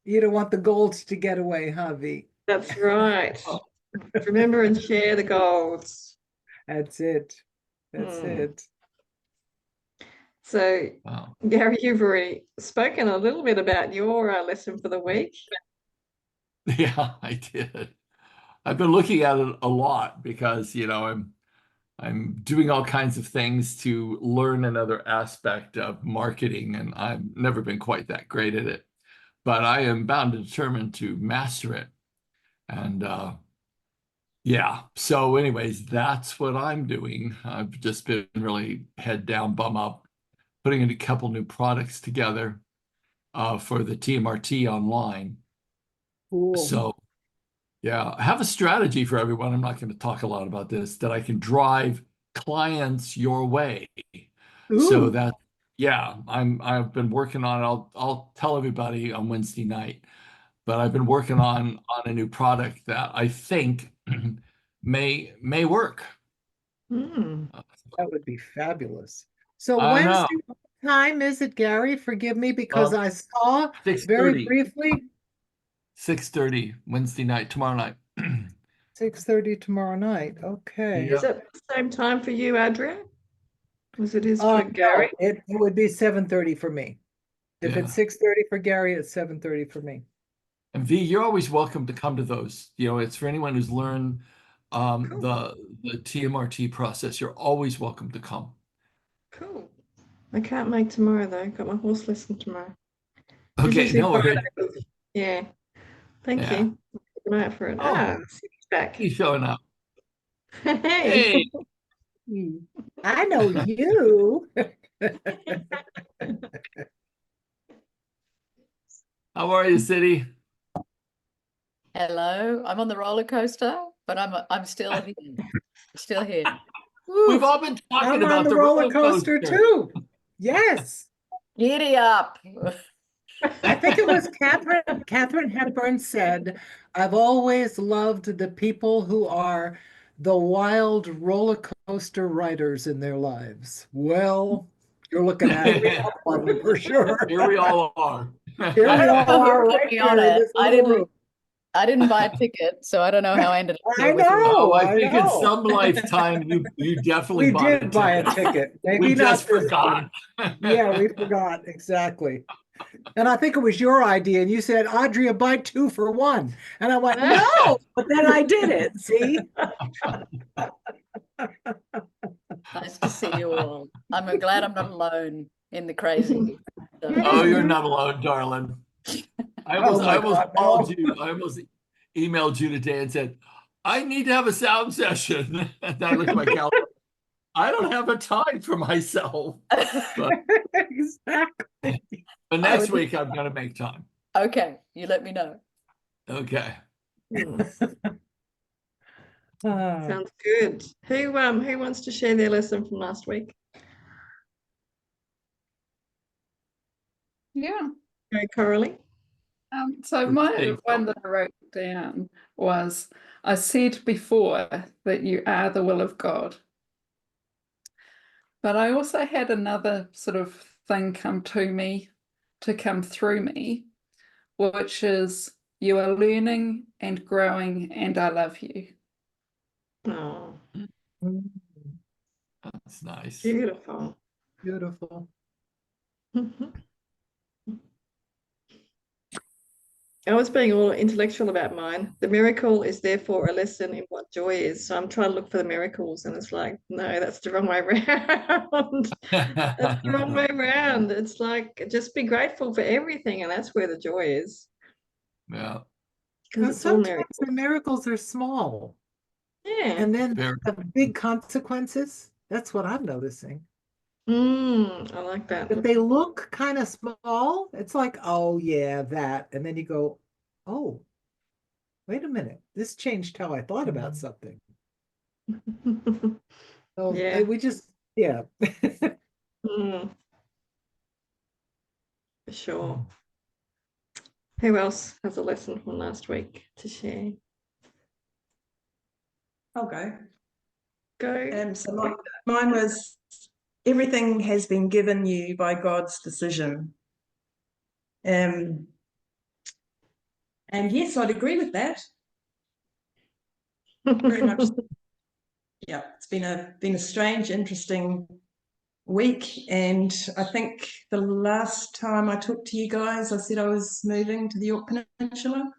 You don't want the golds to get away, huh, V? That's right. Oh, Remember and share the goals. That's it. That's Hmm. it. So, wow. Gary, you've already spoken a little bit about your lesson for the week. Yeah, I did. I've been looking at it a lot because, I'm doing all kinds of things to learn another aspect of marketing, and I've never been quite that great at it. But I am bound and determined to master it. And yeah, so anyways, that's what I'm doing. I've just been really head down, bum up, putting in a couple new products together for the TMRT online. Cool. So yeah, I have a strategy for everyone. I'm not going to talk a lot about this, that I can drive clients your way. So Ooh. that, yeah, I've been working on it. I'll tell everybody on Wednesday night, but I've been working on a new product that I think may work. Hmm. That would be fabulous. So I know. Wednesday, what time is it, Gary? Forgive me because Well, I saw very 6:30, briefly 6:30 Wednesday night, tomorrow night. 6:30 tomorrow night. Okay. Is Yeah. it the same time for you, Adrian, as it is for Gary? No, it would be 7:30 for me. If it's Yeah. 6:30 for Gary, it's 7:30 for me. And V, you're always welcome to come to those. It's for anyone who's learned Cool, the TMRT process. You're always welcome to come. cool. I can't make tomorrow though. Got my horse lesson tomorrow. It's Okay, usually no worries. Friday. Yeah. Thank Yeah. you. Keep an eye out for it. Oh, Cindy's back. he's showing up. Hey. Hey, Hmm. I know you. how are you, City? Hello, I'm on the roller coaster, but I'm still here. Still here. We've Woo. all been talking I'm on about the the roller roller coaster coaster. too. Yes. Giddy up. I think it was Catherine Hepburn said, I've always loved the people who are the wild roller coaster riders in their lives. Well, you're looking at every one for sure. Here we all are. Here I we don't know all who are put right me on here in it. this little room. I didn't buy a ticket, so I don't know how I ended up I here with you. Oh, know, I I think in know. some lifetime you definitely We bought a did buy a ticket. ticket. We Maybe not just this forgot. one. Yeah, we forgot exactly. And I think it was your idea. And you said, Audrey, buy 2 for 1. And I went, no, but then I did it. See? Nice to see you all. I'm glad I'm not alone in the crazy. So, Oh, you're not alone, darling. I Oh almost I my almost God, called no. you. I almost emailed you today and said, I need to have a sound session. And I looked at my calendar. I don't have a time for myself. But Exactly. next week I'm gonna make time. okay, you let me know. Okay. Hmm. Ah, Sounds good. Who wants to share their lesson from last week? Yeah. Okay, Coralie. So Let's my see. one that I wrote down was, I said before that you are the will of God. But I also had another sort of thing come to me, to come through me, which is, you are learning and growing, and I love you. Oh, That's nice. beautiful. beautiful. I was being all intellectual about mine. The miracle is therefore a lesson in what joy is. So I'm trying to look for the miracles, and it's like, no, that's the wrong way around. That's the wrong way around. It's like, just be grateful for everything, and that's where the joy is, Yeah. because Because it's all sometimes miracle. the miracles are small Yeah. and then Very. have big consequences. That's what I'm noticing. I like that. If they look kind of small, it's like, oh yeah, that. And then you go, oh, wait a minute. This changed how I thought about something. So Yeah. we just, yeah. Mm, for sure. Who else has a lesson from last week to share? I'll go. Go. So mine was, everything has been given you by God's decision. And yes, I'd agree with that. Very much. Yeah, it's been a strange, interesting week, and I think the last time I talked to you guys, I said I was moving to the York Peninsula.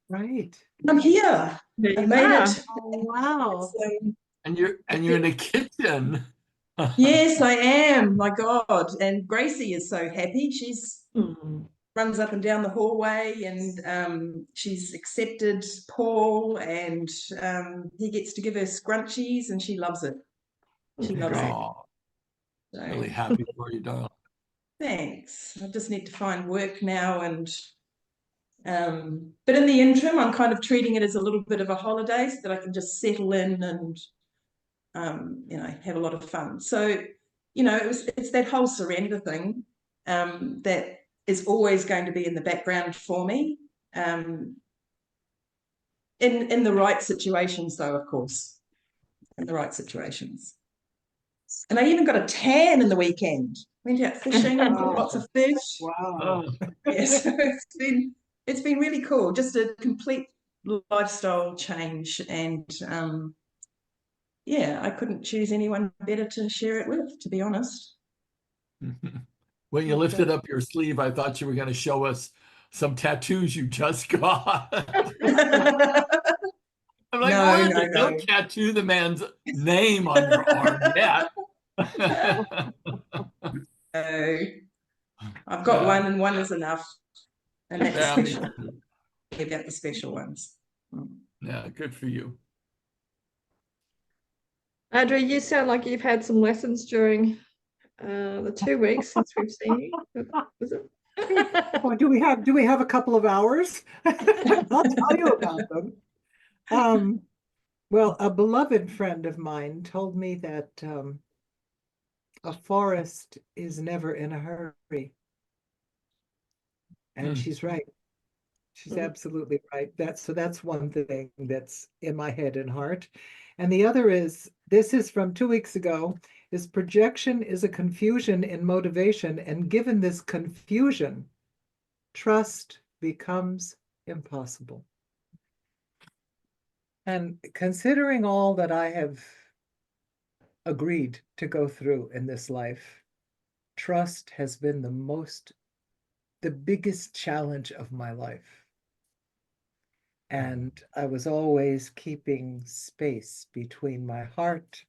Right. I'm here. There I you made are. it. Oh, wow. So, And you're in a kitchen. yes, I am. My God. And Gracie is so happy. She's runs up and down the hallway, and she's accepted Paul, and he gets to give her scrunchies, and she loves it. She loves it. Oh, So, really happy for you, darling. thanks. I just need to find work now, and but in the interim, I'm kind of treating it as a little bit of a holiday so that I can just settle in and have a lot of fun. So, it's that whole surrender thing that is always going to be in the background for me. In the right situations, though, of course, in the right situations. And I even got a tan in the weekend. Went out fishing, caught lots of fish. Wow. Yes, it's been really cool. Just a complete lifestyle change, and yeah, I couldn't choose anyone better to share it with, to be honest. When you lifted up your sleeve, I thought you were going to show us some tattoos you just got. I'm like, No, what? no, Don't no. tattoo the man's name on your arm yet. So I've got Yeah. one, and one is enough, and that's Yeah, me special. too. We've got the special ones. Yeah, good for you. Audrey, you sound like you've had some lessons during the 2 weeks since we've seen you. Was it? Oh, do we have a couple of hours? I'll tell you about them. Well, a beloved friend of mine told me that a forest is never in a hurry. And she's right. She's absolutely right. That's one thing that's in my head and heart. And the other is, this is from 2 weeks ago, is projection is a confusion in motivation. And given this confusion, trust becomes impossible. And considering all that I have agreed to go through in this life, trust has been the biggest challenge of my life. And I was always keeping space between my heart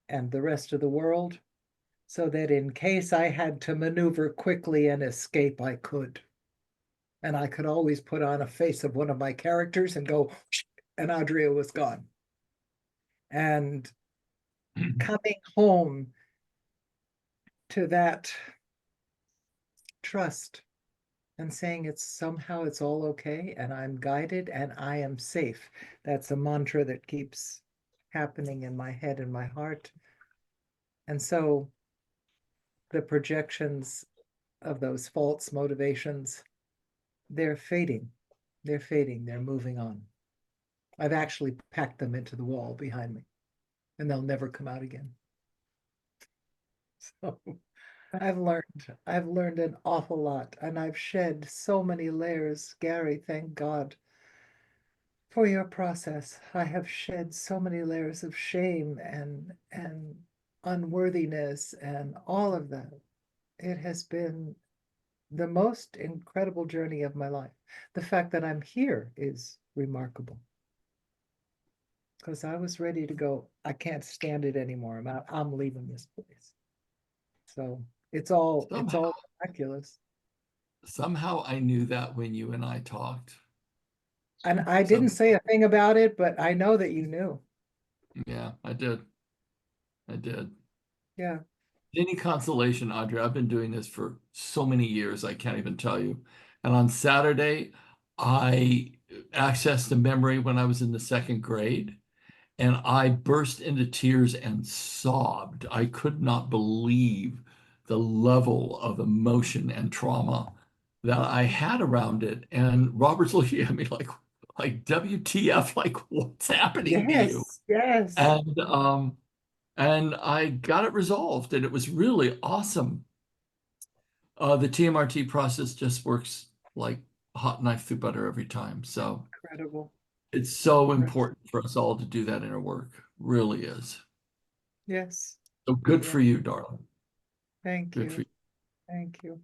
and the rest of the world, so that in case I had to maneuver quickly and escape, I could. And I could always put on a face of one of my characters and go, and Audrea was gone. And coming home to that trust and saying it's all okay, and I'm guided and I am safe. That's a mantra that keeps happening in my head and my heart. And so the projections of those false motivations, they're fading. They're fading. They're moving on. I've actually packed them into the wall behind me, and they'll never come out again. So I've learned an awful lot, and I've shed so many layers. Gary, thank God for your process. I have shed so many layers of shame and unworthiness and all of that. It has been the most incredible journey of my life. The fact that I'm here is remarkable, because I was ready to go. I can't stand it anymore. I'm leaving this place. So it's all miraculous. Somehow I knew that when you and I talked. And I didn't say a thing about it, but I know that you knew. Yeah, I did. Yeah. Any consolation, Audrey, I've been doing this for so many years, I can't even tell you. And on Saturday, I accessed a memory when I was in the 2nd grade, and I burst into tears and sobbed. I could not believe the level of emotion and trauma that I had around it. And Robert's looking at me like WTF, like what's happening to you? Yes. And I got it resolved, and it was really awesome. The TMRT process just works like a hot knife through butter every time. So Incredible. it's so important for us all to do that inner work. Really is. Yes. So good Yeah. for you, darling. Thank Good for you. you. Thank you.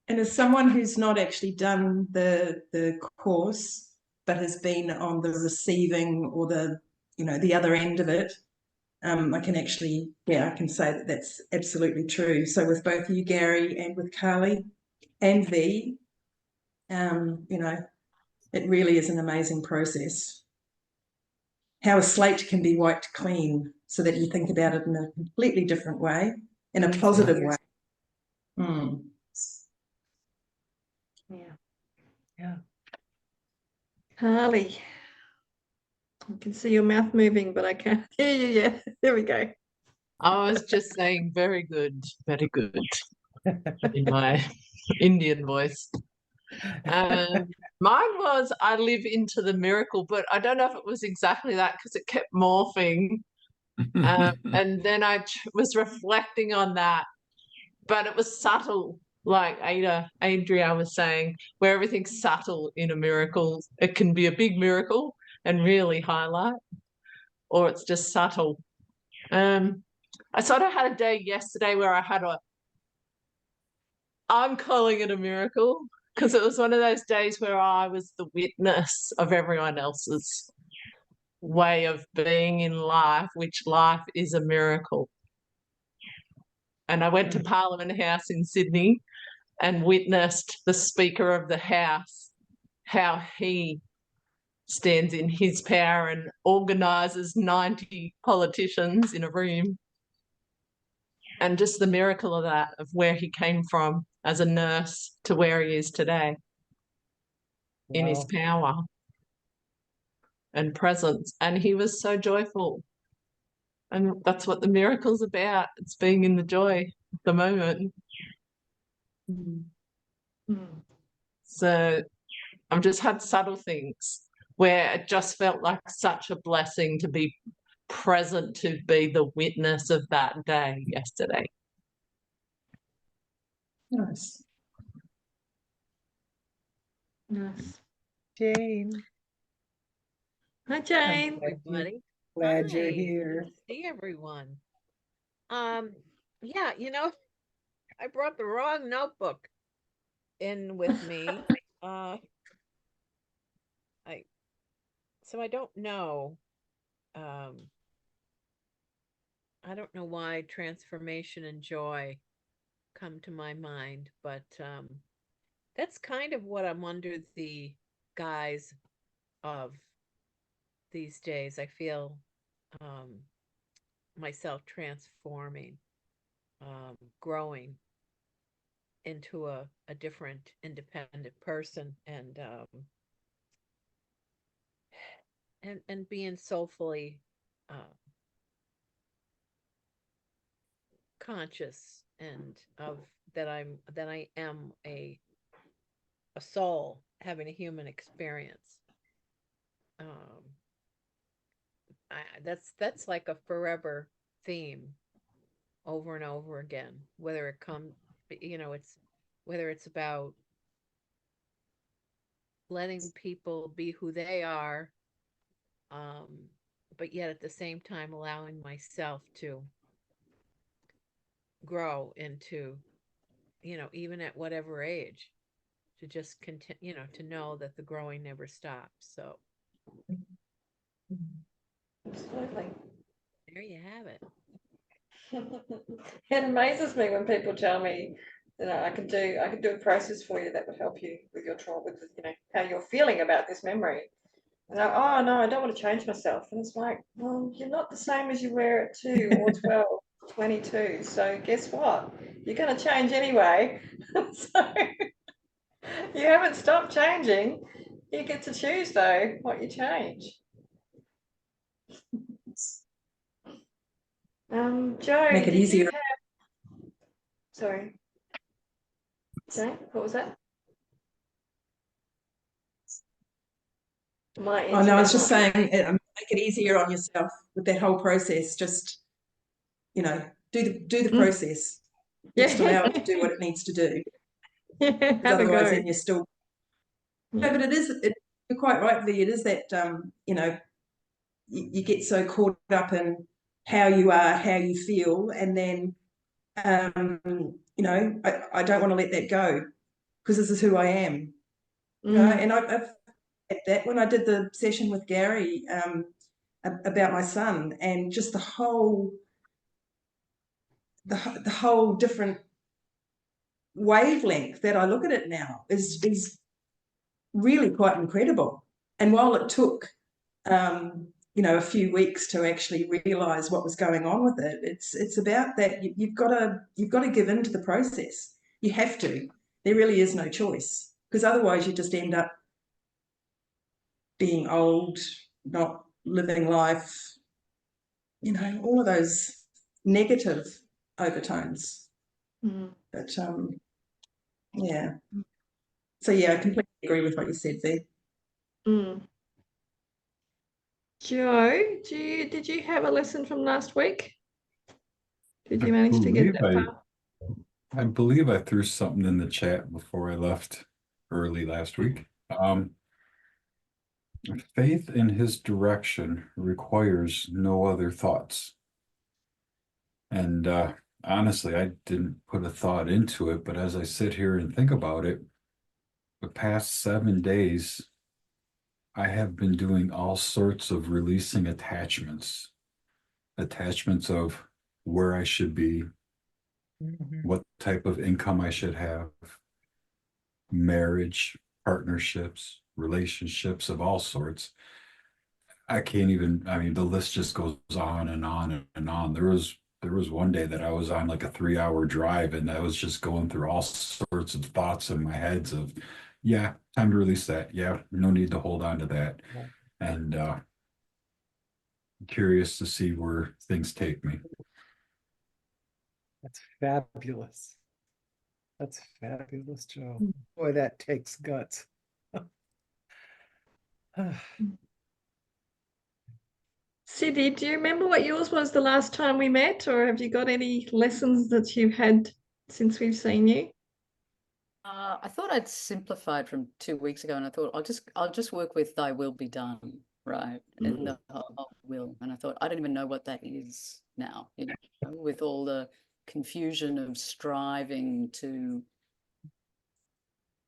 And as someone who's not actually done the course, but has been on the receiving or the, you know, the other end of it, I can actually, yeah, I can say that that's absolutely true. So with both you, Gary, and with Carly and V, you know, it really is an amazing process. How a slate can be wiped clean so that you think about it in a completely different way, in a positive way. Yeah. Yeah. Harley, I can see your mouth moving, but I can't hear you yet. There we go. I was just saying very good in my Indian voice. Mine was I live into the miracle, but I don't know if it was exactly that because it kept morphing. And then I was reflecting on that, but it was subtle, like Adria was saying, where everything's subtle in a miracle. It can be a big miracle and really highlight, or it's just subtle. I sort of had a day yesterday where I'm calling it a miracle because it was one of those days where I was the witness of everyone else's way of being in life, which life is a miracle. And I went to Parliament House in Sydney and witnessed the Speaker of the House, how he stands in his power and organises 90 politicians in a room. And just the miracle of that, of where he came from as a nurse to where he is today in his power and presence. And he was so joyful. And that's what the miracle's about. It's being in the joy of the moment. So I've just had subtle things where it just felt like such a blessing to be present, to be the witness of that day yesterday. Nice. Nice. Jane, Hi, Jane. Everybody. glad you're Hi, here. good to see everyone. Yeah, you know, I brought the wrong notebook in with me. So I don't know. I don't know why transformation and joy come to my mind, but that's kind of what I'm under the guise of these days. I feel myself transforming, growing into a different independent person, and being soulfully conscious and of that I am a soul having a human experience. That's like a forever theme over and over again, whether it comes, you know, it's whether it's about letting people be who they are, but yet at the same time allowing myself to grow into, you know, even at whatever age, to just continue, you know, to know that the growing never stops. So Absolutely. there you have it. It amazes me when people tell me, you know, I could do a process for you that would help you with your trauma, with, you know, how you're feeling about this memory. And oh no, I don't want to change myself. And it's like, well, you're not the same as you were at 2 or 12, 22. So guess what? You're going to change anyway. So you haven't stopped changing. You get to choose though what you change. Joe, Make it did you easier. Sorry. Jane, what was that? My Oh no, I was just saying, internet. make it easier on yourself with that whole process. Just, you know, do the process. just allow it to do what it needs to do. Yeah, Because have a otherwise, go. then you're still. No, but you're quite right, Lee. It is that, you know, you get so caught up in how you are, how you feel, and then, you know, I don't want to let that go because this is who I am. You know, and I've had that when I did the session with Gary about my son, and just the whole different wavelength that I look at it now is really quite incredible. And while it took you know, a few weeks to actually realize what was going on with it, it's about that you've got to give in to the process. You have to. There really is no choice, because otherwise you just end up being old, not living life, you know, all of those negative overtones. But yeah. So yeah, I completely agree with what you said there. Joe, did you have a lesson from last week? Did you manage to get that far? I believe I threw something in the chat before I left early last week. Faith in his direction requires no other thoughts. And honestly, I didn't put a thought into it, but as I sit here and think about it, the past 7 days, I have been doing all sorts of releasing attachments of where I should be, what type of income I should have, marriage, partnerships, relationships of all sorts. I can't even, I mean, the list just goes on and on and on. There was one day that I was on like a 3-hour drive, and I was just going through all sorts of thoughts in my heads of, yeah, time to release that. Yeah, no need to hold on to that. And curious to see where things take me. That's fabulous. That's fabulous, Joe. Boy, that takes guts. Sydney, do you remember what yours was the last time we met, or have you got any lessons that you've had since we've seen you? I thought I'd simplified from 2 weeks ago, and I thought I'll just work with "Thy will be done," right? And the whole will. And I thought I don't even know what that is now, you know, with all the confusion of striving to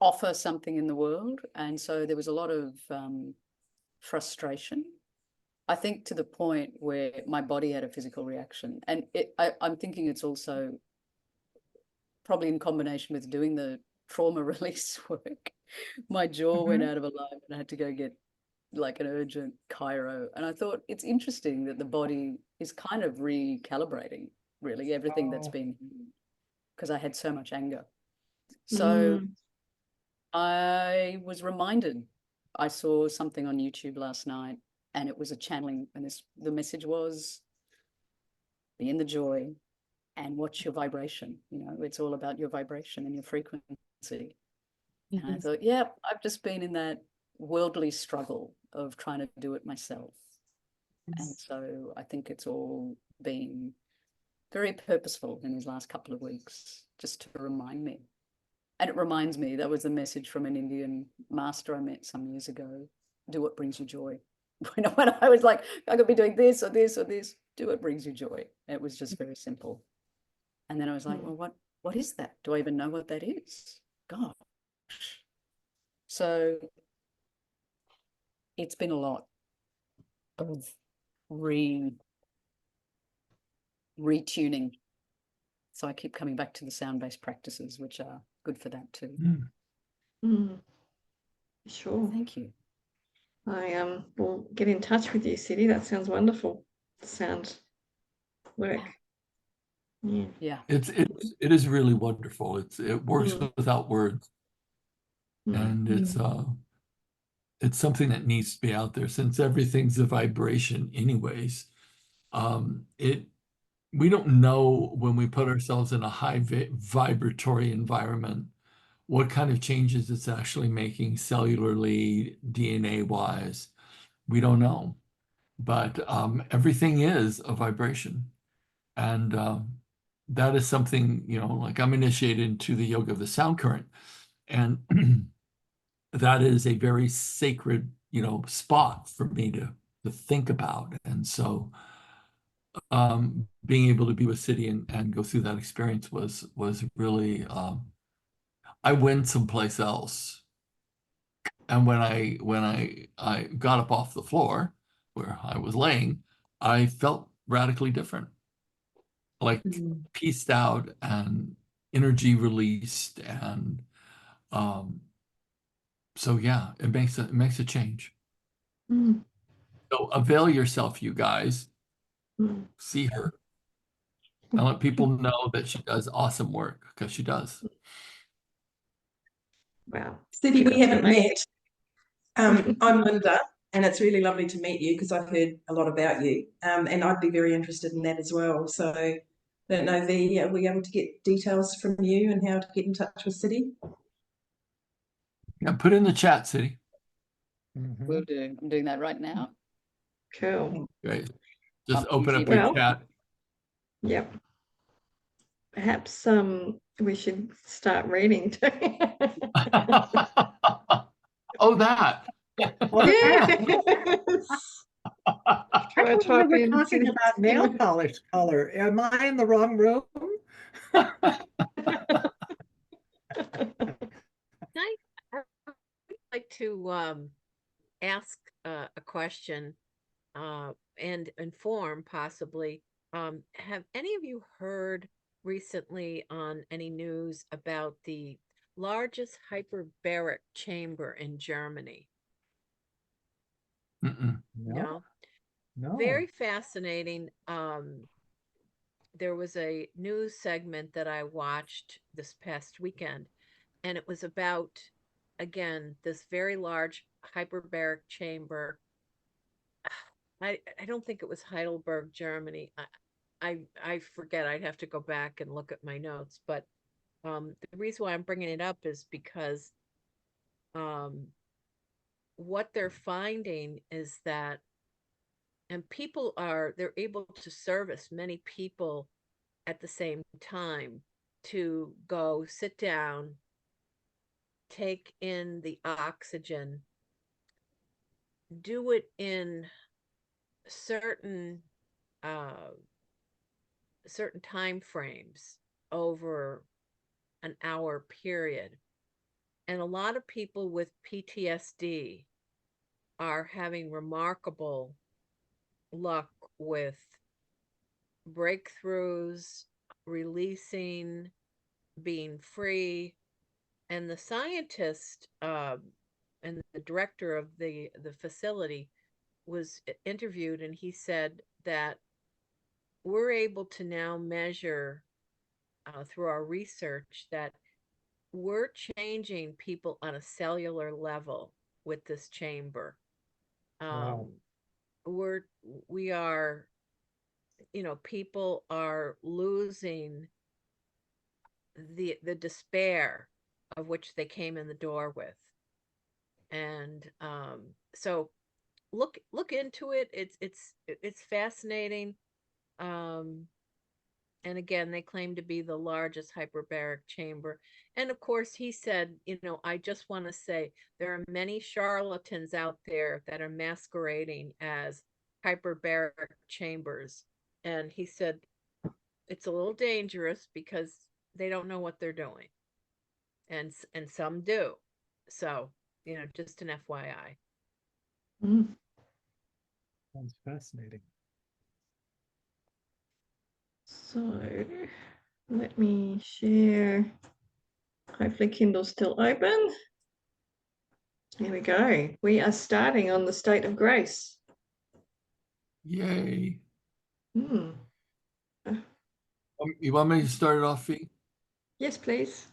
offer something in the world. And so there was a lot of frustration, I think, to the point where my body had a physical reaction. And I'm thinking it's also probably in combination with doing the trauma release work. My jaw went out of alignment and I had to go get like an urgent chiro. And I thought it's interesting that the body is kind of recalibrating really everything that's been, because I had so much anger. So I was reminded, I saw something on YouTube last night, and it was a channeling, and the message was, be in the joy and watch your vibration. You know, it's all about your vibration and your frequency. And I thought, yeah, I've just been in that worldly struggle of trying to do it myself. And so I think it's all been very purposeful in these last couple of weeks, just to remind me. And it reminds me, that was the message from an Indian master I met some years ago: do what brings you joy. When I was like, I could be doing this or this or this, do what brings you joy. It was just very simple. And then I was like, well, what is that? Do I even know what that is? Gosh. So it's been a lot of retuning. So I keep coming back to the sound-based practices, which are good for that too. Sure. Thank you. I will get in touch with you, Sydney. That sounds wonderful. Sound work. Yeah. It is really wonderful. It works without words. And it's something that needs to be out there, since everything's a vibration anyways. We don't know, when we put ourselves in a high vibratory environment, what kind of changes it's actually making cellularly, DNA wise. We don't know, but everything is a vibration. And that is something, you know, like I'm initiated into the yoga of the sound current, and that is a very sacred, you know, spot for me to think about. And so being able to be with City and go through that experience was really I went someplace else. And when I got up off the floor where I was laying, I felt radically different, like pieced out and energy released. And so yeah, it makes a change. Mm. So avail yourself, you guys. Mm. See her and let people know that she does awesome work, because she does. Wow. City, we haven't Amazing. met. I'm Linda, and it's really lovely to meet you because I've heard a lot about you, and I'd be very interested in that as well. So I don't know, V, are we able to get details from you and how to get in touch with City? Yeah, put in the chat, City. Mhm. Will do. I'm doing that right now. Cool. Great. Just I'm open up usually your Well- chat. Yep. Perhaps we should start reading too. Oh, that. Yes. I Try thought we type were in talking City. about nail polish color. Am I in the wrong room? I'd like to ask a question and inform possibly. Have any of you heard recently on any news about the largest hyperbaric chamber in Germany? Mm-mm. No. No. Very fascinating. There was a news segment that I watched this past weekend, and it was about, again, this very large hyperbaric chamber. I don't think it was Heidelberg, Germany. I forget. I'd have to go back and look at my notes. But the reason why I'm bringing it up is because what they're finding is that, and they're able to service many people at the same time, to go sit down, take in the oxygen, do it in certain certain time frames over an hour period. And a lot of people with PTSD are having remarkable luck with breakthroughs, releasing, being free. And the scientist and the director of the facility was interviewed, and he said that we're able to now measure through our research that we're changing people on a cellular level with this chamber. Wow. We are, you know, people are losing the despair of which they came in the door with. And so look into it. It's fascinating. And again, they claim to be the largest hyperbaric chamber. And of course, he said, you know, I just want to say there are many charlatans out there that are masquerading as hyperbaric chambers. And he said it's a little dangerous because they don't know what they're doing. And some do. So, you know, just an FYI. Mm. Sounds fascinating. So let me share. Hopefully Kindle's still open. Here we go. We are starting on the state of grace. Yay. Hmm. You want me to start it off, Fee? Yes, please.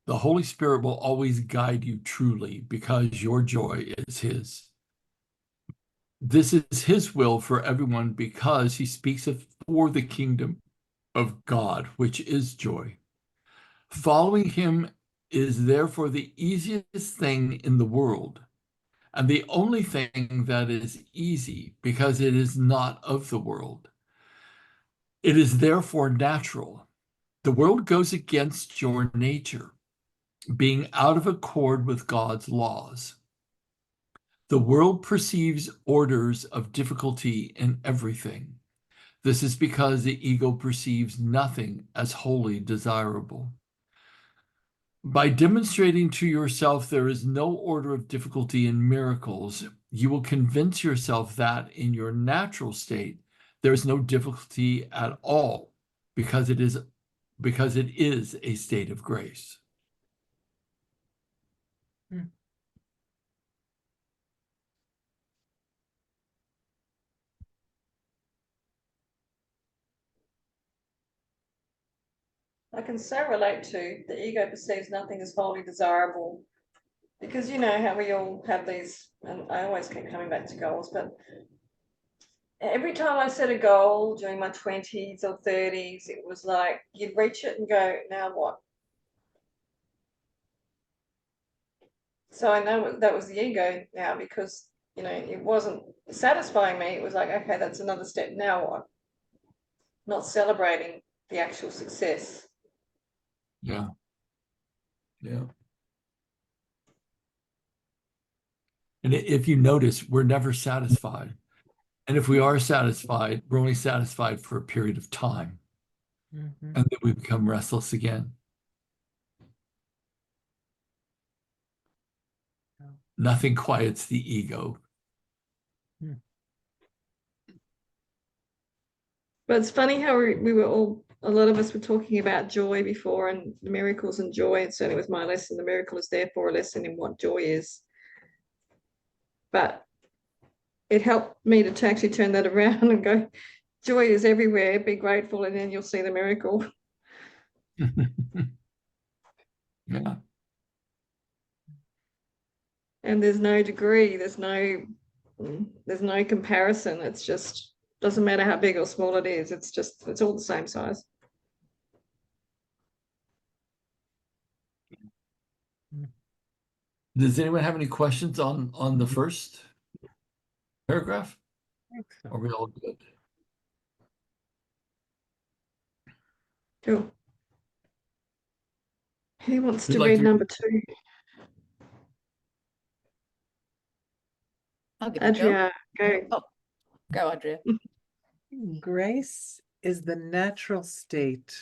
The Holy Spirit will always guide you truly, because your joy is His. This is His will for everyone, because He speaks of for the kingdom of God, which is joy. Following Him is therefore the easiest thing in the world, and the only thing that is easy, because it is not of the world. It is therefore natural. The world goes against your nature, being out of accord with God's laws. The world perceives orders of difficulty in everything. This is because the ego perceives nothing as wholly desirable. By demonstrating to yourself there is no order of difficulty in miracles, you will convince yourself that in your natural state there is no difficulty at all, because it is a state of grace. I can so relate to the ego perceives nothing as wholly desirable, because you know how we all have these, and I always keep coming back to goals, but every time I set a goal during my 20s or 30s, it was like you'd reach it and go, now what? So I know that was the ego now, because you know it wasn't satisfying me. It was like, okay, that's another step. Now what? Not celebrating the actual success. Yeah. Yeah. And if you notice, we're never satisfied. And if we are satisfied, we're only satisfied for a period of time. Mhm. And then we become restless again. Yeah. Nothing quiets the ego. But it's funny how we were all, a lot of us were talking about joy before, and the miracles and joy, and certainly with my lesson, the miracle is therefore a lesson in what joy is. But it helped me to actually turn that around and go, joy is everywhere, be grateful, and then you'll see the miracle. Yeah. And there's no degree, there's no comparison. It's just, doesn't matter how big or small it is, it's all the same size. Does anyone have any questions on the first paragraph? Are we all good? Cool. Who wants Who'd to like read to- number 2? I'll give it a go. Adria, go. Oh, go, Adria. Grace is the natural state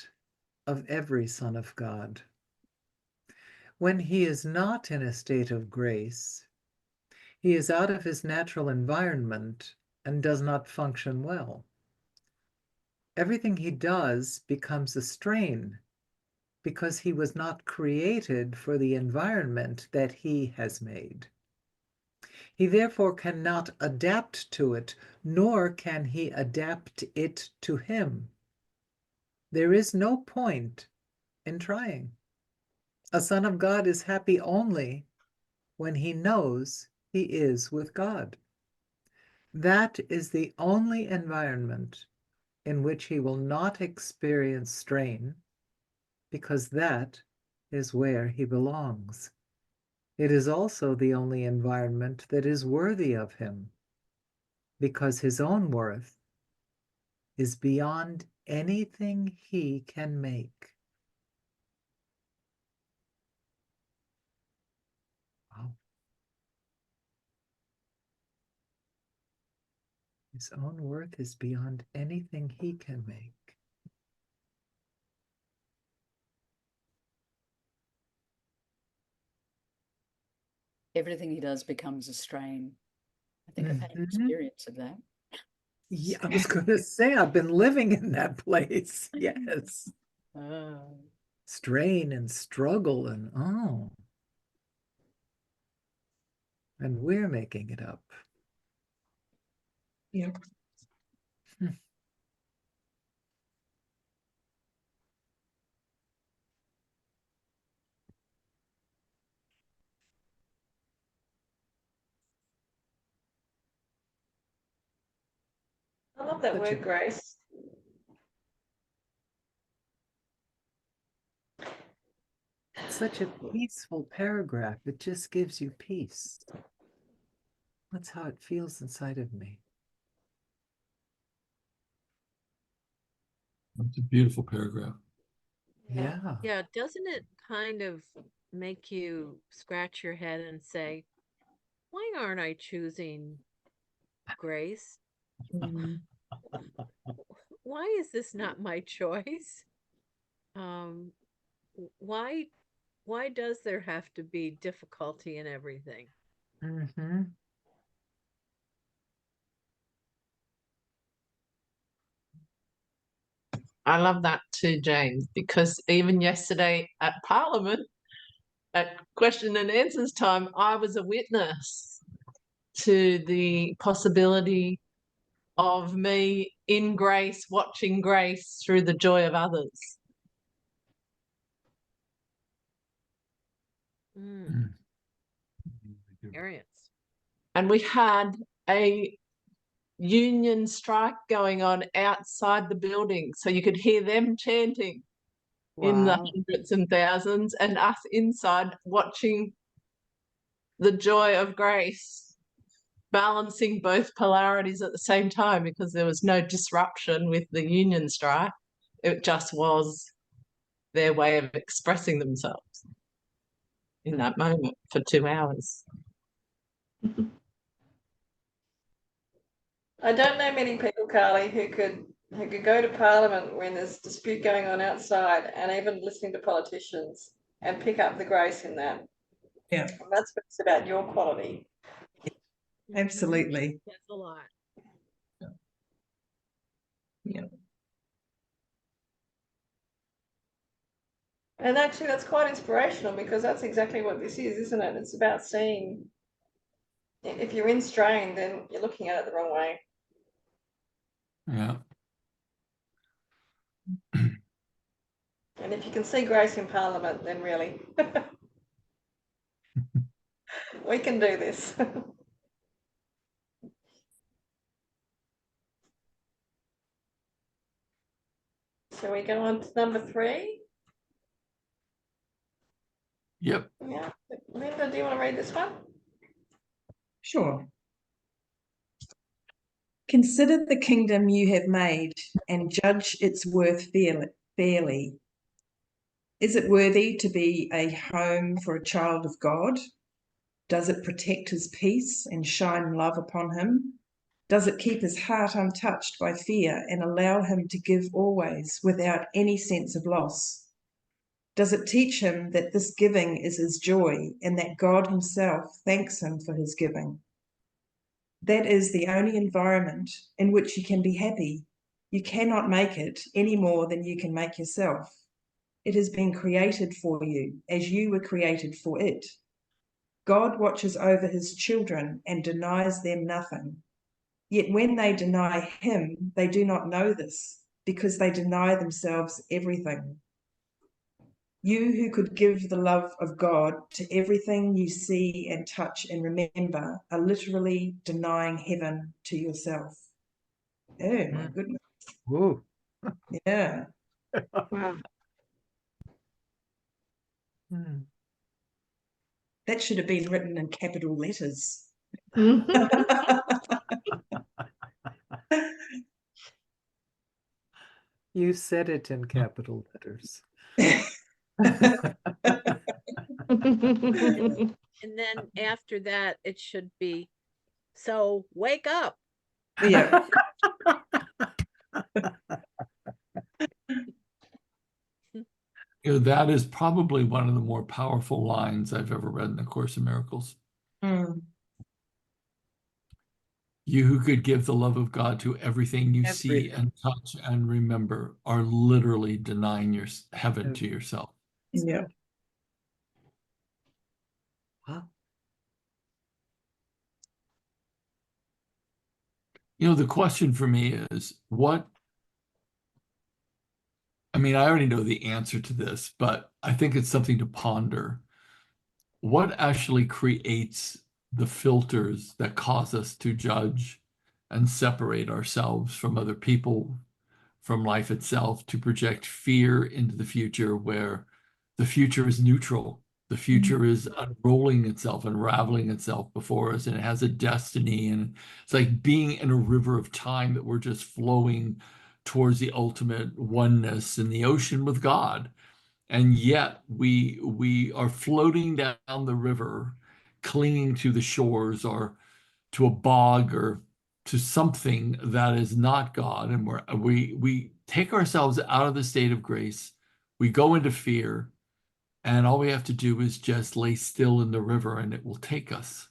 of every son of God. When he is not in a state of grace, he is out of his natural environment and does not function well. Everything he does becomes a strain because he was not created for the environment that he has made. He therefore cannot adapt to it, nor can he adapt it to him. There is no point in trying. A son of God is happy only when he knows he is with God. That is the only environment in which he will not experience strain, because that is where he belongs. It is also the only environment that is worthy of him, because his own worth is beyond anything he can make. Wow. His own worth is beyond anything he can make. Everything he does becomes a strain. I think I've had an Mhm. experience of that. Yeah, I was going to say, I've been living in that place. Yes. Oh. Strain and struggle and and we're making it up. Yeah. I love that Such word, a- grace. Such a peaceful paragraph. It just gives you peace. That's how it feels inside of me. That's a beautiful paragraph. Yeah. Yeah, doesn't it kind of make you scratch your head and say, why aren't I choosing grace? Mm. Why is this not my choice? Um, why does there have to be difficulty in everything? Mm-hmm. I love that too, James, because even yesterday at Parliament, at question and answers time, I was a witness to the possibility of me in grace, watching grace through the joy of others. Experience. And we had a union strike going on outside the building, so you could hear them chanting in the Wow. hundreds and thousands, and us inside watching the joy of grace, balancing both polarities at the same time, because there was no disruption with the union strike. It just was their way of expressing themselves in that moment for 2 hours. I don't know many people, Carly, who could go to Parliament when there's dispute going on outside and even listening to politicians and pick up the grace in that. Yeah. And that's what's about your quality. Absolutely. That's a lot. Yeah. And actually, that's quite inspirational because that's exactly what this is, isn't it? It's about seeing if you're in strain, then you're looking at it the wrong way. Yeah. And if you can see grace in Parliament, then really, we can do this. Shall we go on to number 3? Yep. Yeah. Linda, do you want to read this one? Sure. Consider the kingdom you have made and judge its worth fairly. Is it worthy to be a home for a child of God? Does it protect his peace and shine love upon him? Does it keep his heart untouched by fear and allow him to give always without any sense of loss? Does it teach him that this giving is his joy and that God himself thanks him for his giving? That is the only environment in which you can be happy. You cannot make it any more than you can make yourself. It has been created for you as you were created for it. God watches over his children and denies them nothing. Yet when they deny him, they do not know this because they deny themselves everything. You who could give the love of God to everything you see and touch and remember are literally denying heaven to yourself. Oh my goodness. Ooh. Yeah. Wow. That should have been written in capital letters. You said it in capital letters. And then after that, it should be, so wake up. Yeah. You know, that is probably one of the more powerful lines I've ever read in the Course in Miracles. Mm. You who could give the love of God to everything you see Everything. and touch and remember are literally denying your heaven to yourself. Yeah. Wow. You know, the question for me is I mean, I already know the answer to this, but I think it's something to ponder. What actually creates the filters that cause us to judge and separate ourselves from other people, from life itself, to project fear into the future where the future is neutral? The future is unrolling itself, unraveling itself before us, and it has a destiny. And it's like being in a river of time that we're just flowing towards the ultimate oneness in the ocean with God. And yet we are floating down the river, clinging to the shores or to a bog or to something that is not God. And we take ourselves out of the state of grace. We go into fear, and all we have to do is just lay still in the river and it will take us.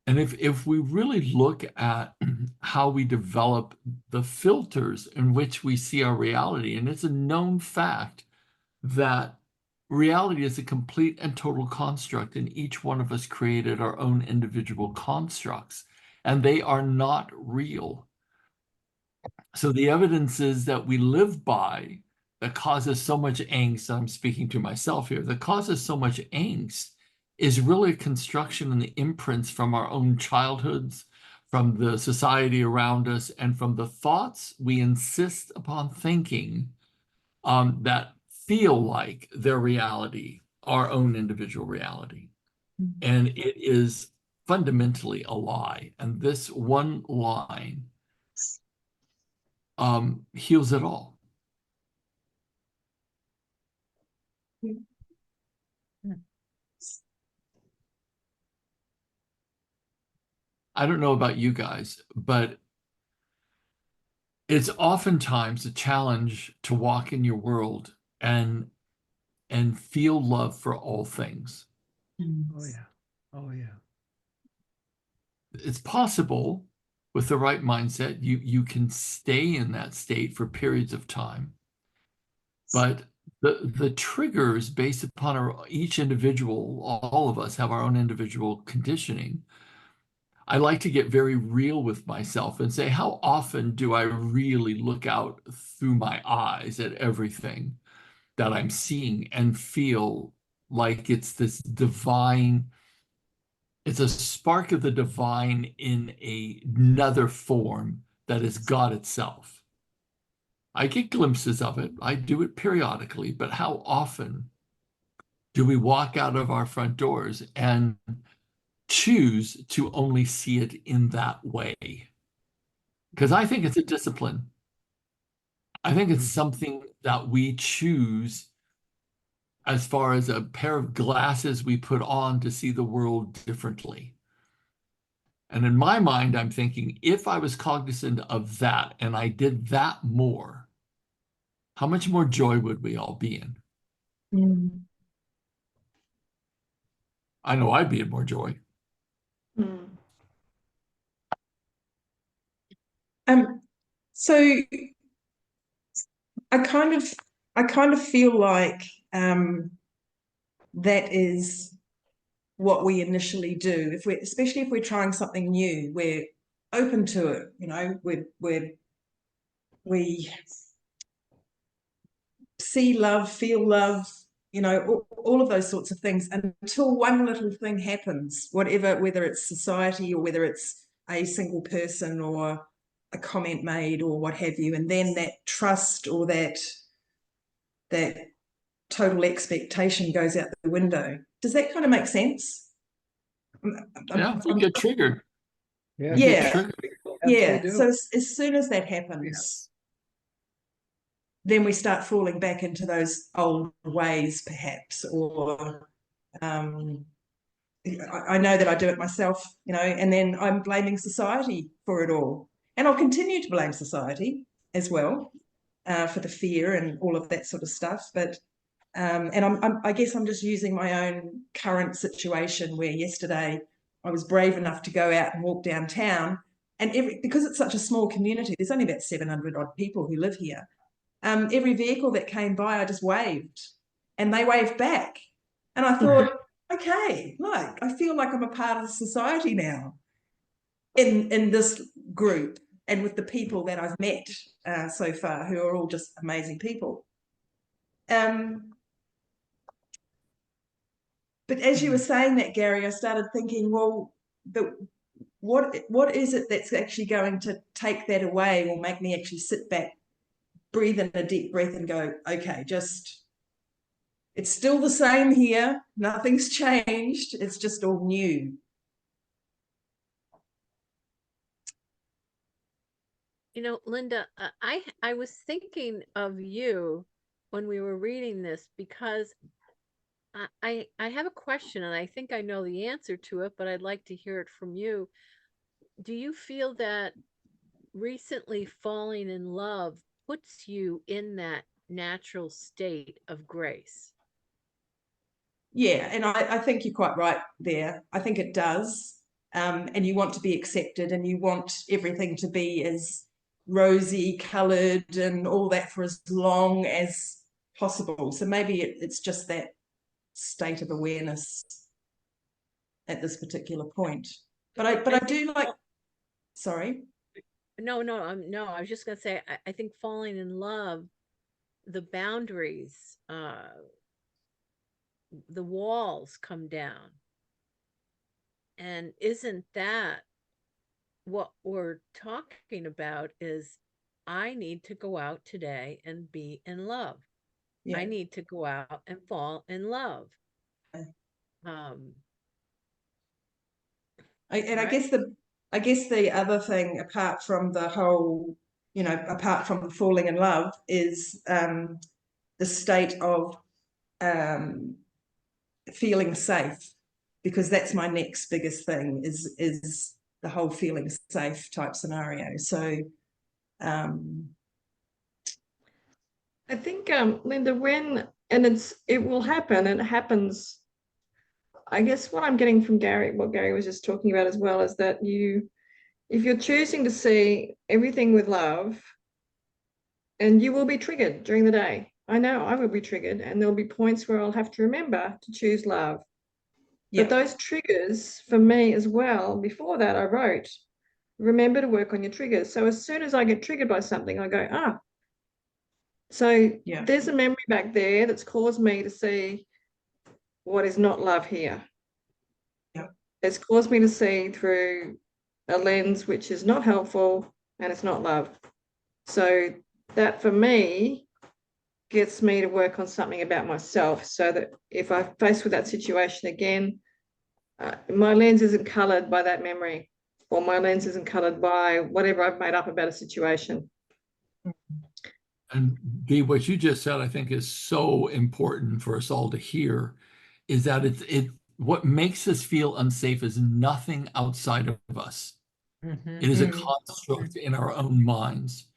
And if we really look at how we develop the filters in which we see our reality, and it's a known fact that reality is a complete and total construct, and each one of us created our own individual constructs, and they are not real. So the evidences that we live by that causes so much angst, I'm speaking to myself here, that causes so much angst is really a construction and the imprints from our own childhoods, from the society around us, and from the thoughts we insist upon thinking that feel like their reality, our own individual reality. And it is fundamentally a lie. And this one line heals it all. I don't know about you guys, but it's oftentimes a challenge to walk in your world and feel love for all things. Oh yeah. Oh yeah. It's possible with the right mindset. You can stay in that state for periods of time, but the triggers based upon each individual, all of us have our own individual conditioning. I like to get very real with myself and say, how often do I really look out through my eyes at everything that I'm seeing and feel like it's this divine, it's a spark of the divine in another form that is God itself. I get glimpses of it. I do it periodically, but how often do we walk out of our front doors and choose to only see it in that way? Because I think it's a discipline. I think it's something that we choose as far as a pair of glasses we put on to see the world differently. And in my mind, I'm thinking, if I was cognizant of that and I did that more, how much more joy would we all be in? I know I'd be in more joy. So I kind of feel like that is what we initially do. Especially if we're trying something new, we're open to it. You know, we see love, feel love. You know, all of those sorts of things, until one little thing happens, whether it's society or whether it's a single person or a comment made or what have you, and then that trust or that total expectation goes out the window. Does that kind of make sense? Yeah, you get triggered. Yeah. Absolutely So as soon as that happens, then we start falling back into those old ways, perhaps, or I know that I do it myself, you know, and then I'm blaming society for it all. And I'll continue to blame society as well for the fear and all of that sort of stuff. But I guess I'm just using my own current situation where yesterday I was brave enough to go out and walk downtown, and because it's such a small community, there's only about 700 odd people who live here. Every vehicle that came by, I just waved, and they waved back. And I thought, okay, look, I feel like I'm a part of society now in this group and with the people that I've met so far, who are all just amazing people. But as you were saying that, Gary, I started thinking, well, what is it that's actually going to take that away or make me actually sit back, breathe in a deep breath and go, okay, it's still the same here. Nothing's changed. It's just all new. You know, Linda, I was thinking of you when we were reading this because I have a question and I think I know the answer to it, but I'd like to hear it from you. Do you feel that recently falling in love puts you in that natural state of grace? Yeah, and I think you're quite right there. I think it does. And you want to be accepted and you want everything to be as rosy colored and all that for as long as possible. So maybe it's just that state of awareness at this particular point. But I do like, sorry. No, no, I was just gonna say I think falling in love, the boundaries, the walls come down. And isn't that what we're talking about is I need to go out today and be in love. Yeah. I need to go out and fall in love. I guess the other thing, apart from the whole, apart from falling in love, is the state of feeling safe, because that's my next biggest thing is the whole feeling safe type scenario. So I think, Linda, it will happen, and it happens. I guess what I'm getting from Gary, what Gary was just talking about as well, is that if you're choosing to see everything with love, and you will be triggered during the day. I know I will be triggered, and there'll be points where I'll have to remember to choose love. But those triggers for me as well, before that I wrote, remember to work on your triggers. So as soon as I get triggered by something, I go, So there's a memory back there that's caused me to see what is not love here. Yeah. It's caused me to see through a lens which is not helpful, and it's not love. So that for me gets me to work on something about myself, so that if I'm faced with that situation again, my lens isn't colored by that memory, or my lens isn't colored by whatever I've made up about a situation. And Dee, what you just said, I think, is so important for us all to hear, is that what makes us feel unsafe is nothing outside of us. It is a construct in our own minds.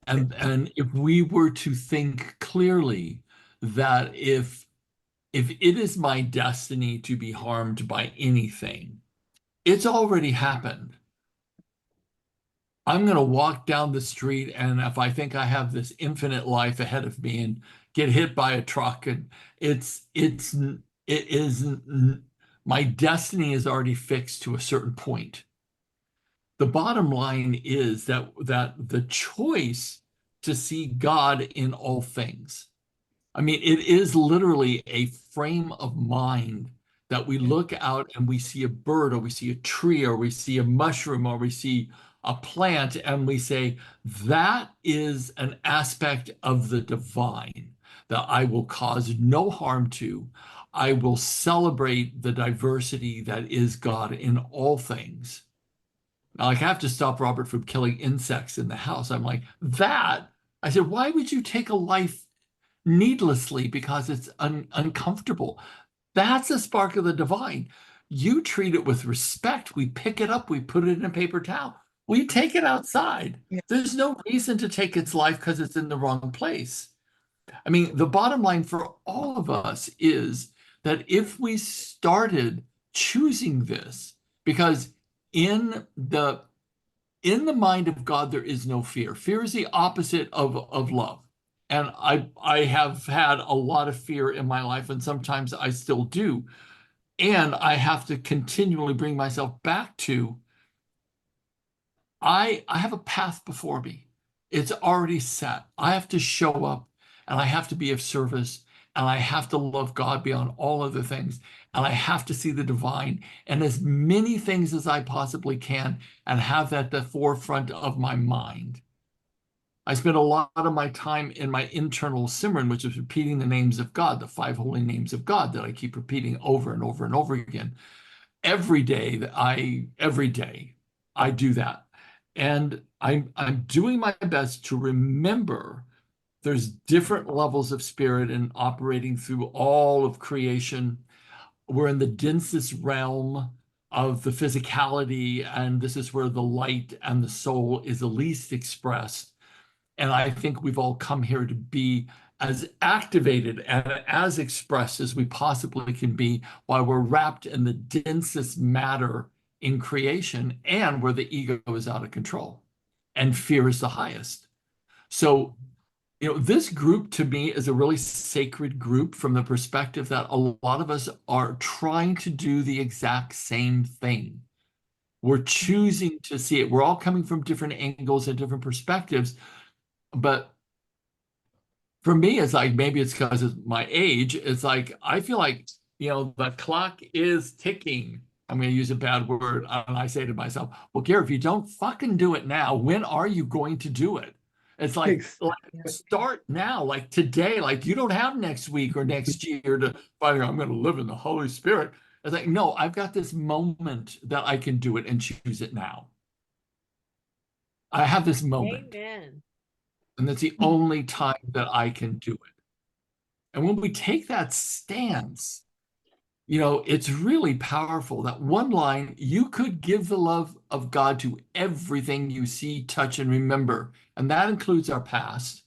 And if we were to think clearly that if it is my destiny to be harmed by anything, it's already happened. I'm going to walk down the street, and if I think I have this infinite life ahead of me and get hit by a truck, and it isn't, my destiny is already fixed to a certain point. The bottom line is that the choice to see God in all things. I mean, it is literally a frame of mind that we look out and we see a bird, or we see a tree, or we see a mushroom, or we see a plant, and we say, that is an aspect of the divine that I will cause no harm to. I will celebrate the diversity that is God in all things. Now, I have to stop Robert from killing insects in the house. I'm like, I said, why would you take a life needlessly because it's uncomfortable? That's a spark of the divine. You treat it with respect. We pick it up. We put it in a paper towel. We take it outside. There's no reason to take its life because it's in the wrong place. I mean, the bottom line for all of us is that if we started choosing this, because in the mind of God, there is no fear. Fear is the opposite of love. And I have had a lot of fear in my life, and sometimes I still do. And I have to continually bring myself back to, I have a path before me. It's already set. I have to show up, and I have to be of service, and I have to love God beyond all other things, and I have to see the divine and as many things as I possibly can, and have that at the forefront of my mind. I spend a lot of my time in my internal Simran, which is repeating the names of God, the 5 holy names of God that I keep repeating over and over and over again. Every day I do that. And I'm doing my best to remember there's different levels of spirit and operating through all of creation. We're in the densest realm of the physicality, and this is where the light and the soul is the least expressed. And I think we've all come here to be as activated and as expressed as we possibly can be while we're wrapped in the densest matter in creation and where the ego is out of control and fear is the highest. So, this group to me is a really sacred group from the perspective that a lot of us are trying to do the exact same thing. We're choosing to see it. We're all coming from different angles and different perspectives. But for me, it's like, maybe it's because of my age. It's like, I feel like, the clock is ticking. I'm going to use a bad word. And I say to myself, well, Gary, if you don't fucking do it now, when are you going to do it? It's like start now, like today, like you don't have next week or next year to finally, I'm going to live in the Holy Spirit. It's like, no, I've got this moment that I can do it and choose it now. I have this moment. Amen. And that's the only time that I can do it. And when we take that stance, it's really powerful. That one line, you could give the love of God to everything you see, touch, and remember. And that includes our past.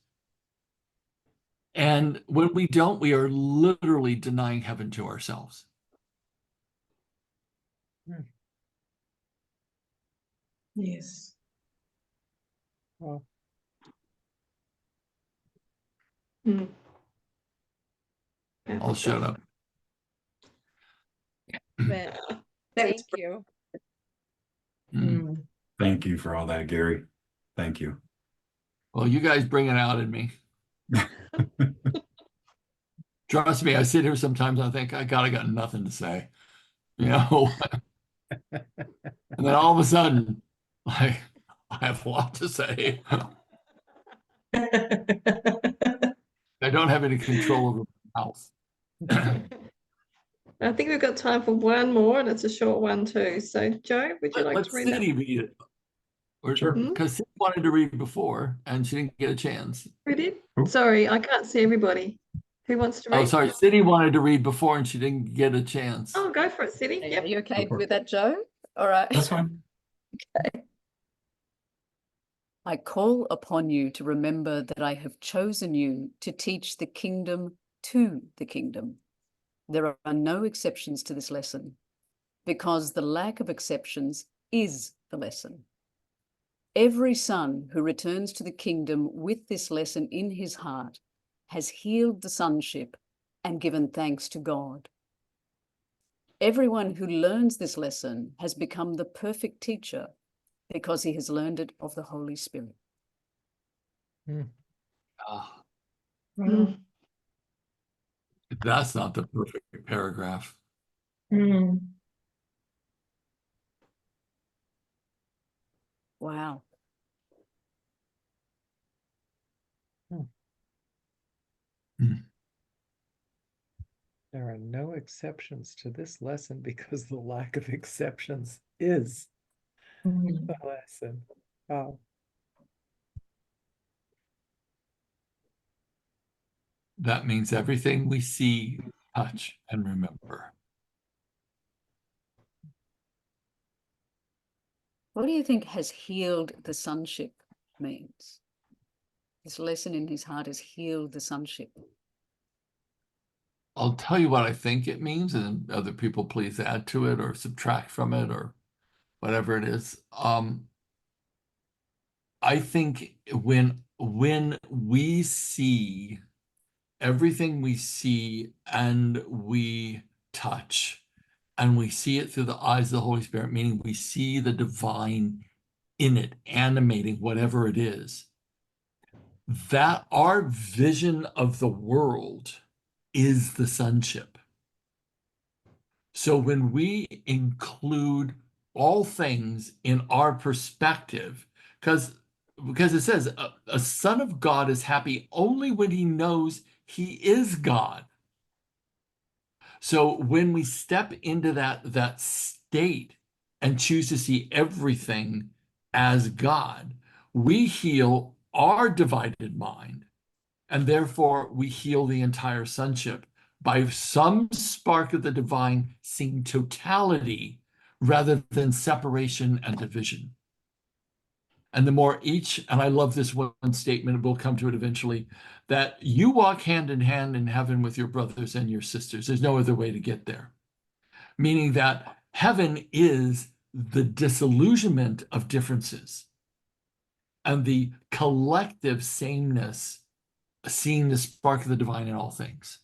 And when we don't, we are literally denying heaven to ourselves. Yes. Well, Mm. I'll shut up. But That thank was you. Mm. Thank you for all that, Gary. Thank you. Well, you guys bring it out in me. Trust me, I sit here sometimes, I think, I got nothing to say. And then all of a sudden, I have a lot to say. I don't have any control over my mouth. I think we've got time for one more, and it's a short one too. So, Joe, would you like Let to read that? Cindy read it. Sure. Because Cindy wanted to read before, and she didn't get a chance. Read it? Who? Sorry, I can't see everybody. Who wants to read? Oh, sorry. Cindy wanted to read before, and she didn't get a chance. Oh, go for it, City. Are Yep. you okay Go for it. with that, Joe? All right. That's fine. I call upon you to remember that I have chosen you to teach the kingdom to the kingdom. There are no exceptions to this lesson, because the lack of exceptions is the lesson. Every son who returns to the kingdom with this lesson in his heart has healed the sonship and given thanks to God. Everyone who learns this lesson has become the perfect teacher because he has learned it of the Holy Spirit. Ah, Mm. that's not the perfect paragraph. Wow. there are no exceptions to this lesson because the lack of exceptions is the lesson. Wow. That means everything we see, touch, and remember. What do you think has healed the sonship means? This lesson in his heart has healed the sonship. I'll tell you what I think it means, and other people please add to it or subtract from it or whatever it is. I think when we see everything we see and we touch, and we see it through the eyes of the Holy Spirit, meaning we see the divine in it, animating whatever it is, that our vision of the world is the sonship. So when we include all things in our perspective, because it says a son of God is happy only when he knows he is God. So when we step into that state and choose to see everything as God, we heal our divided mind, and therefore we heal the entire sonship by some spark of the divine seeing totality rather than separation and division. And the more each, and I love this one statement, we'll come to it eventually, that you walk hand in hand in heaven with your brothers and your sisters. There's no other way to get there. Meaning that heaven is the disillusionment of differences and the collective sameness, seeing the spark of the divine in all things.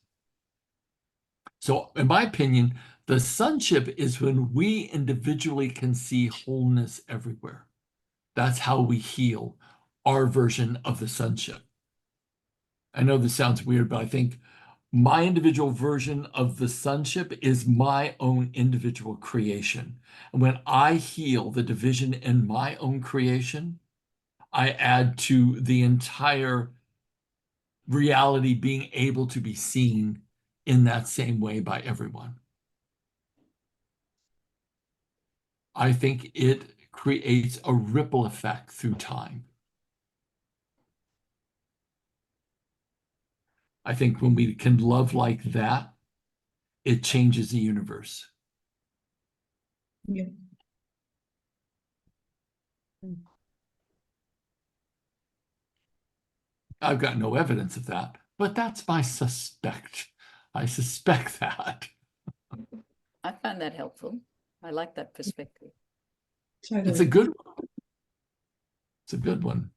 So in my opinion, the sonship is when we individually can see wholeness everywhere. That's how we heal our version of the sonship. I know this sounds weird, but I think my individual version of the sonship is my own individual creation. And when I heal the division in my own creation, I add to the entire reality being able to be seen in that same way by everyone. I think it creates a ripple effect through time. I think when we can love like that, it changes the universe. Yeah. I've got no evidence of that, but that's my suspect. I suspect that. I found that helpful. I like that perspective. It's a good one. It's a good one.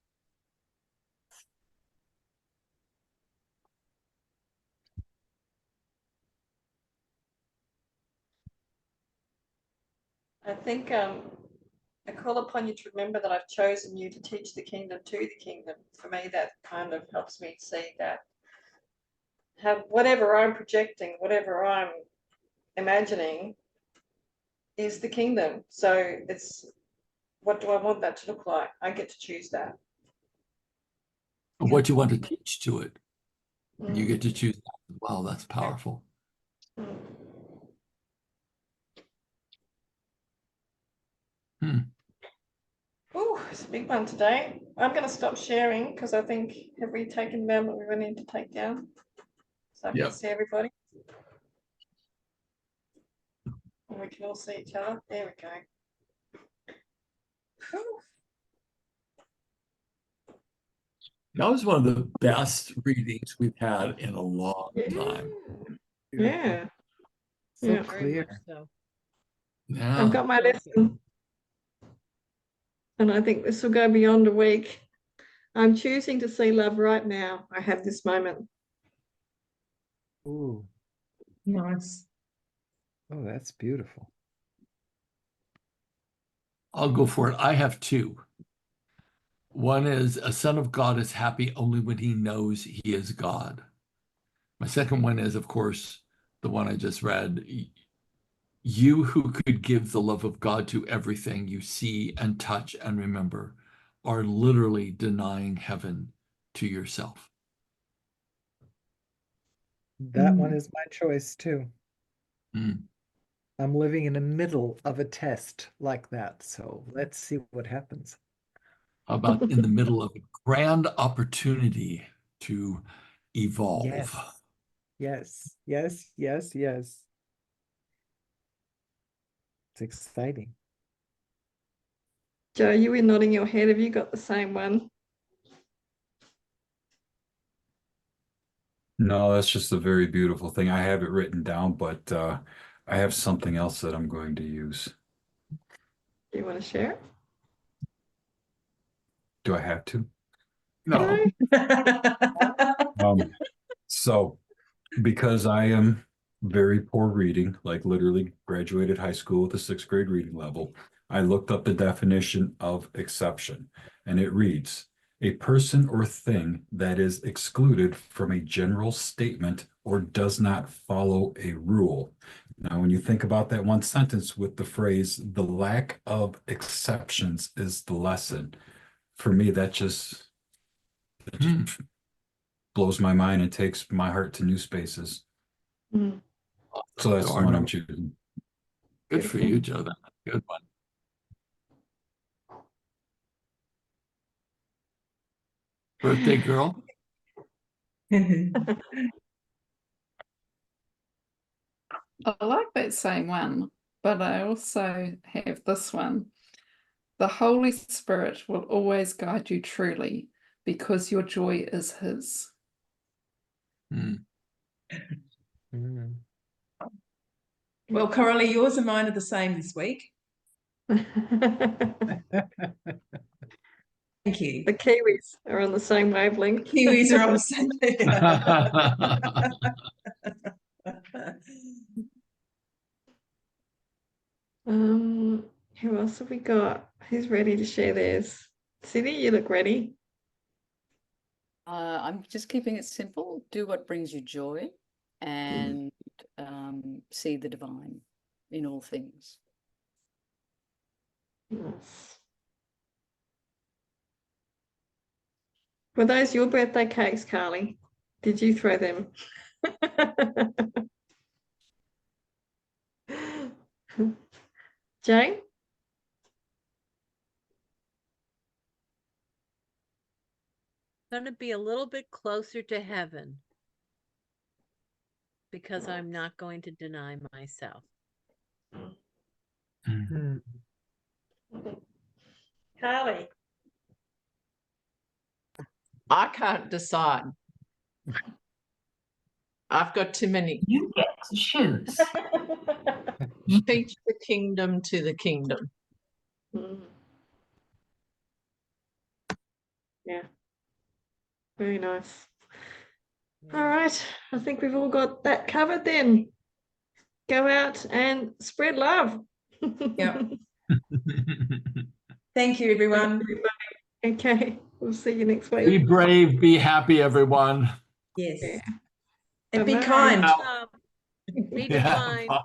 I think I call upon you to remember that I've chosen you to teach the kingdom to the kingdom. For me, that kind of helps me see that whatever I'm projecting, whatever I'm imagining is the kingdom. So it's, what do I want that to look like? I get to choose that. What you want to teach to it, you Mm. get to choose that. Wow, that's powerful. Mm. Oh, it's a big one today. I'm going to stop sharing because I think, have we taken down what we need to take down? So I can Yep. see everybody. And we can all see each other. There we go. Whew. That was one of the best readings we've had in a long time. Yeah. So Yeah. Very clear. much so. Yeah. I've got my lesson. And I think this will go beyond a week. I'm choosing to see love right now. I have this moment. Ooh, Nice. oh, that's beautiful. I'll go for it. I have two. One is a son of God is happy only when he knows he is God. My second one is, of course, the one I just read. You who could give the love of God to everything you see and touch and remember are literally denying heaven to yourself. That one is my choice too. Mm. I'm living in the middle of a test like that, so let's see what happens. How about in the middle of a grand opportunity to evolve? Yes. Yes, yes, yes, yes. It's exciting. Joe, you were nodding your head. Have you got the same one? No, that's just a very beautiful thing. I have it written down, but I have something else that I'm going to use. Do you want to share it? Do I have to? No. So because I am very poor reading, like literally graduated high school with a 6th grade reading level, I looked up the definition of exception, and it reads, a person or thing that is excluded from a general statement or does not follow a rule. Now, when you think about that one sentence with the phrase, the lack of exceptions is the lesson, for me, that just blows my mind and takes my heart to new spaces. Mm. So that's the one I'm choosing. Good for you, Joe. That's a good one. Birthday girl. I like that same one, but I also have this one. The Holy Spirit will always guide you truly because your joy is His. Mm. Well, Coralie, yours and mine are the same this week. Thank you. The Kiwis are on the same wavelength. Kiwis are on the same. Who else have we got? Who's ready to share theirs? Cindy, you look ready. I'm just keeping it simple. Do what brings you joy and see the divine in all things. Nice. Were those your birthday cakes, Carly? Did you throw them? Jane? Going to be a little bit closer to heaven because I'm not going to deny myself. Carly? I can't decide. I've got too many. You get to choose. Teach the kingdom to the kingdom. Yeah. Very nice. All right. I think we've all got that covered then. Go out and spread love. Yeah. Thank you, everyone. Okay. We'll see you next week. Be brave, be happy, everyone. Yes. Yeah. And be Bye-bye. kind. Be divine. Yeah, bye.